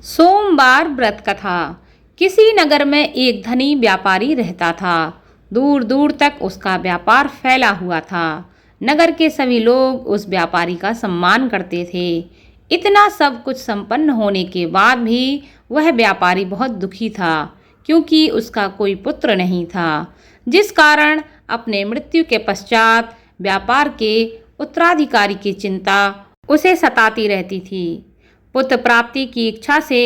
सोमवार व्रत कथा। किसी नगर में एक धनी व्यापारी रहता था। दूर दूर तक उसका व्यापार फैला हुआ था। नगर के सभी लोग उस व्यापारी का सम्मान करते थे। इतना सब कुछ संपन्न होने के बाद भी वह व्यापारी बहुत दुखी था, क्योंकि उसका कोई पुत्र नहीं था, जिस कारण अपने मृत्यु के पश्चात व्यापार के उत्तराधिकारी की चिंता उसे सताती रहती थी। पुत्र प्राप्ति की इच्छा से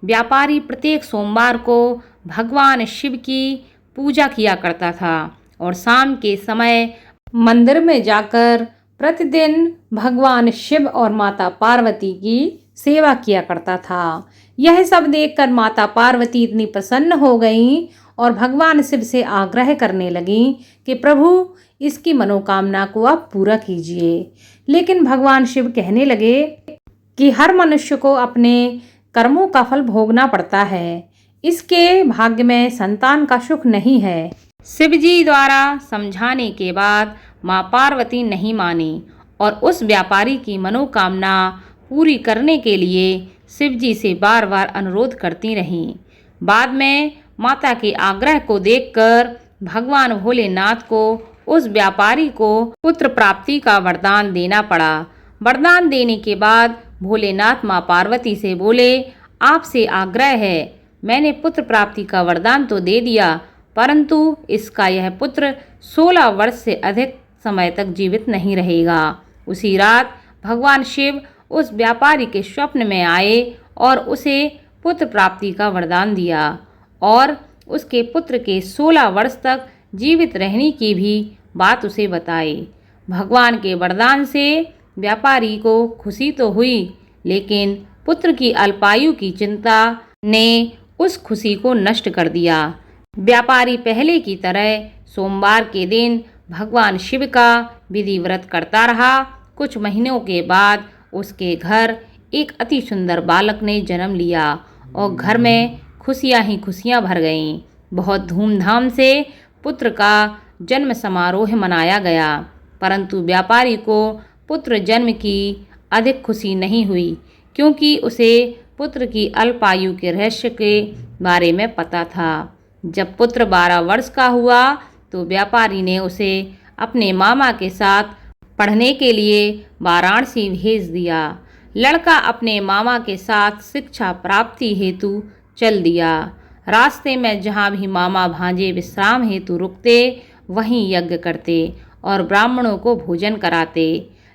व्यापारी प्रत्येक सोमवार को भगवान शिव की पूजा किया करता था और शाम के समय मंदिर में जाकर प्रतिदिन भगवान शिव और माता पार्वती की सेवा किया करता था। यह सब देखकर माता पार्वती इतनी प्रसन्न हो गईं और भगवान शिव से आग्रह करने लगीं कि प्रभु, इसकी मनोकामना को आप पूरा कीजिए। लेकिन भगवान शिव कहने लगे कि हर मनुष्य को अपने कर्मों का फल भोगना पड़ता है। इसके भाग्य में संतान का सुख नहीं है। शिवजी द्वारा समझाने के बाद माँ पार्वती नहीं मानी और उस व्यापारी की मनोकामना पूरी करने के लिए शिवजी से बार बार अनुरोध करती रहीं। बाद में माता के आग्रह को देखकर भगवान भोलेनाथ को उस व्यापारी को पुत्र प्राप्ति का वरदान देना पड़ा। वरदान देने के बाद भोलेनाथ माँ पार्वती से बोले, आपसे आग्रह है, मैंने पुत्र प्राप्ति का वरदान तो दे दिया, परंतु इसका यह पुत्र 16 वर्ष से अधिक समय तक जीवित नहीं रहेगा। उसी रात भगवान शिव उस व्यापारी के स्वप्न में आए और उसे पुत्र प्राप्ति का वरदान दिया और उसके पुत्र के 16 वर्ष तक जीवित रहने की भी बात उसे बताई। भगवान के वरदान से व्यापारी को खुशी तो हुई, लेकिन पुत्र की अल्पायु की चिंता ने उस खुशी को नष्ट कर दिया। व्यापारी पहले की तरह सोमवार के दिन भगवान शिव का विधि व्रत करता रहा। कुछ महीनों के बाद उसके घर एक अति सुंदर बालक ने जन्म लिया और घर में खुशियां ही खुशियां भर गईं। बहुत धूमधाम से पुत्र का जन्म समारोह मनाया गया, परंतु व्यापारी को पुत्र जन्म की अधिक खुशी नहीं हुई, क्योंकि उसे पुत्र की अल्पायु के रहस्य के बारे में पता था। जब पुत्र 12 वर्ष का हुआ तो व्यापारी ने उसे अपने मामा के साथ पढ़ने के लिए वाराणसी भेज दिया। लड़का अपने मामा के साथ शिक्षा प्राप्ति हेतु चल दिया। रास्ते में जहाँ भी मामा भांजे विश्राम हेतु रुकते, वहीं यज्ञ करते और ब्राह्मणों को भोजन कराते।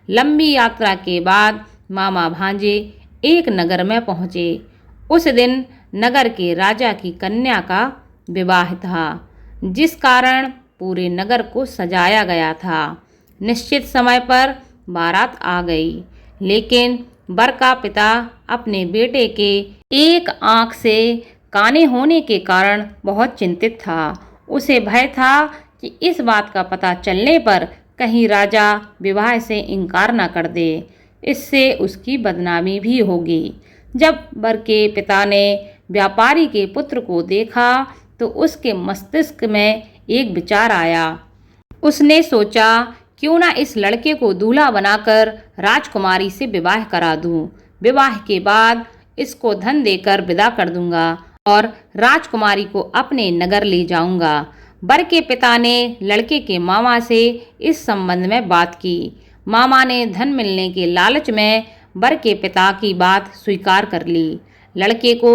लंबी यात्रा के बाद मामा भांजे एक नगर में पहुँचे। उस दिन नगर के राजा की कन्या का विवाह था, जिस कारण पूरे नगर को सजाया गया था। निश्चित समय पर बारात आ गई, लेकिन वर का पिता अपने बेटे के एक आंख से काने होने के कारण बहुत चिंतित था। उसे भय था कि इस बात का पता चलने पर कहीं राजा विवाह से इनकार न कर दे, इससे उसकी बदनामी भी होगी। जब वर के पिता ने व्यापारी के पुत्र को देखा तो उसके मस्तिष्क में एक विचार आया। उसने सोचा, क्यों ना इस लड़के को दूल्हा बनाकर राजकुमारी से विवाह करा दूं। विवाह के बाद इसको धन देकर विदा कर दूंगा और राजकुमारी को अपने नगर ले जाऊंगा। वर के पिता ने लड़के के मामा से इस संबंध में बात की। मामा ने धन मिलने के लालच में वर के पिता की बात स्वीकार कर ली। लड़के को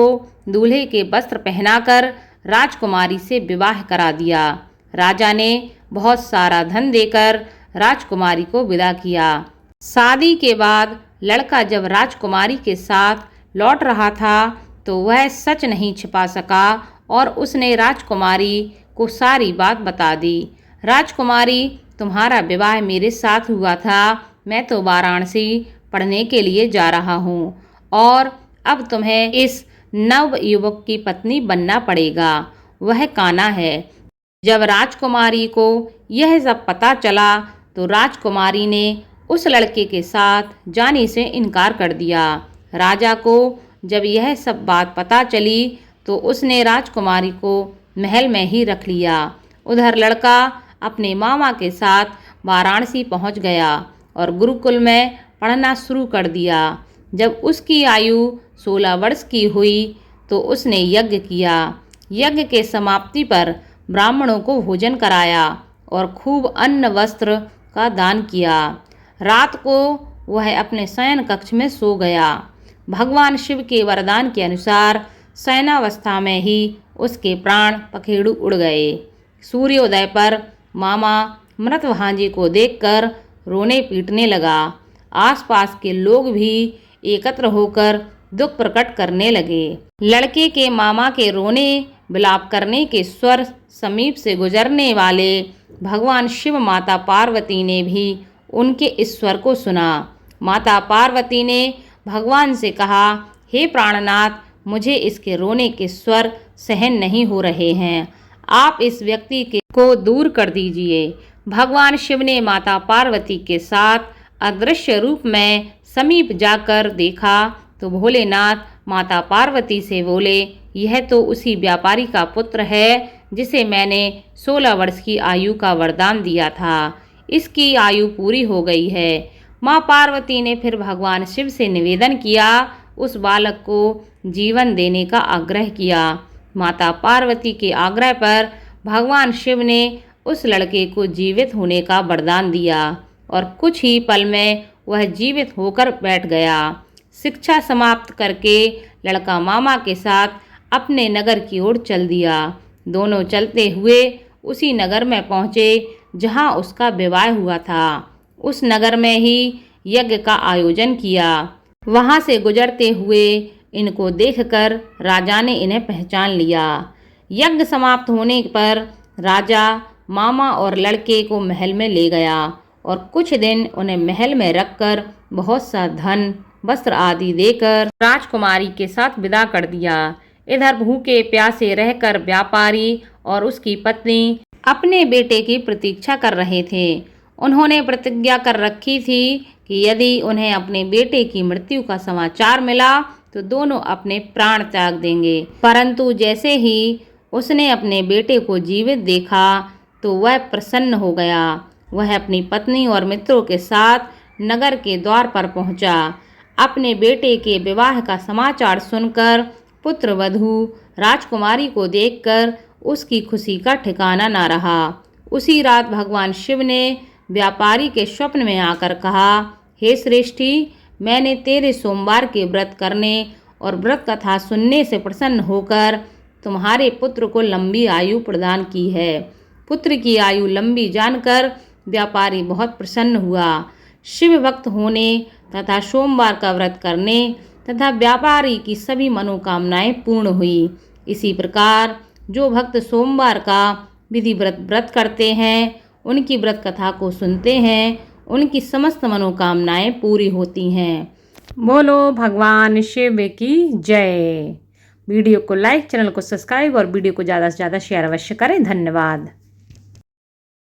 दूल्हे के वस्त्र पहनाकर राजकुमारी से विवाह करा दिया। राजा ने बहुत सारा धन देकर राजकुमारी को विदा किया। शादी के बाद लड़का जब राजकुमारी के साथ लौट रहा था तो वह सच नहीं छिपा सका और उसने राजकुमारी को सारी बात बता दी। राजकुमारी, तुम्हारा विवाह मेरे साथ हुआ था। मैं तो वाराणसी पढ़ने के लिए जा रहा हूँ और अब तुम्हें इस नव युवक की पत्नी बनना पड़ेगा। वह काना है। जब राजकुमारी को यह सब पता चला तो राजकुमारी ने उस लड़के के साथ जाने से इनकार कर दिया। राजा को जब यह सब बात पता चली तो उसने राजकुमारी को महल में ही रख लिया। उधर लड़का अपने मामा के साथ वाराणसी पहुंच गया और गुरुकुल में पढ़ना शुरू कर दिया। जब उसकी आयु 16 वर्ष की हुई तो उसने यज्ञ किया। यज्ञ के समाप्ति पर ब्राह्मणों को भोजन कराया और खूब अन्न वस्त्र का दान किया। रात को वह अपने शयन कक्ष में सो गया। भगवान शिव के वरदान के अनुसार शयनावस्था में ही उसके प्राण पखेरु उड़ गए। सूर्योदय पर मामा मृत भांजे को देखकर रोने पीटने लगा। आसपास के लोग भी एकत्र होकर दुख प्रकट करने लगे। लड़के के मामा के रोने विलाप करने के स्वर समीप से गुजरने वाले भगवान शिव माता पार्वती ने भी उनके इस स्वर को सुना। माता पार्वती ने भगवान से कहा, हे प्राणनाथ, मुझे इसके रोने के स्वर सहन नहीं हो रहे हैं, आप इस व्यक्ति को दूर कर दीजिए। भगवान शिव ने माता पार्वती के साथ अदृश्य रूप में समीप जाकर देखा तो भोलेनाथ माता पार्वती से बोले, यह तो उसी व्यापारी का पुत्र है जिसे मैंने 16 वर्ष की आयु का वरदान दिया था। इसकी आयु पूरी हो गई है। माँ पार्वती ने फिर भगवान शिव से निवेदन किया, उस बालक को जीवन देने का आग्रह किया। माता पार्वती के आग्रह पर भगवान शिव ने उस लड़के को जीवित होने का वरदान दिया और कुछ ही पल में वह जीवित होकर बैठ गया। शिक्षा समाप्त करके लड़का मामा के साथ अपने नगर की ओर चल दिया। दोनों चलते हुए उसी नगर में पहुँचे जहाँ उसका विवाह हुआ था। उस नगर में ही यज्ञ का आयोजन किया। वहाँ से गुजरते हुए इनको देखकर राजा ने इन्हें पहचान लिया। यज्ञ समाप्त होने पर राजा मामा और लड़के को महल में ले गया और कुछ दिन उन्हें महल में रखकर बहुत सा धन वस्त्र आदि देकर राजकुमारी के साथ विदा कर दिया। इधर भूखे प्यासे रहकर व्यापारी और उसकी पत्नी अपने बेटे की प्रतीक्षा कर रहे थे। उन्होंने प्रतिज्ञा कर रखी थी कि यदि उन्हें अपने बेटे की मृत्यु का समाचार मिला तो दोनों अपने प्राण त्याग देंगे। परंतु जैसे ही उसने अपने बेटे को जीवित देखा तो वह प्रसन्न हो गया। वह अपनी पत्नी और मित्रों के साथ नगर के द्वार पर पहुंचा। अपने बेटे के विवाह का समाचार सुनकर पुत्र वधू राजकुमारी को देखकर उसकी खुशी का ठिकाना न रहा। उसी रात भगवान शिव ने व्यापारी के स्वप्न में आकर कहा, हे श्रेष्ठी, मैंने तेरे सोमवार के व्रत करने और व्रत कथा सुनने से प्रसन्न होकर तुम्हारे पुत्र को लंबी आयु प्रदान की है। पुत्र की आयु लंबी जानकर व्यापारी बहुत प्रसन्न हुआ। शिव भक्त होने तथा सोमवार का व्रत करने तथा व्यापारी की सभी मनोकामनाएं पूर्ण हुई। इसी प्रकार जो भक्त सोमवार का विधि व्रत करते हैं, उनकी व्रत कथा को सुनते हैं, उनकी समस्त मनोकामनाएं पूरी होती हैं। बोलो भगवान शिव की जय। वीडियो को लाइक, चैनल को सब्सक्राइब और वीडियो को ज़्यादा से ज़्यादा शेयर अवश्य करें। धन्यवाद।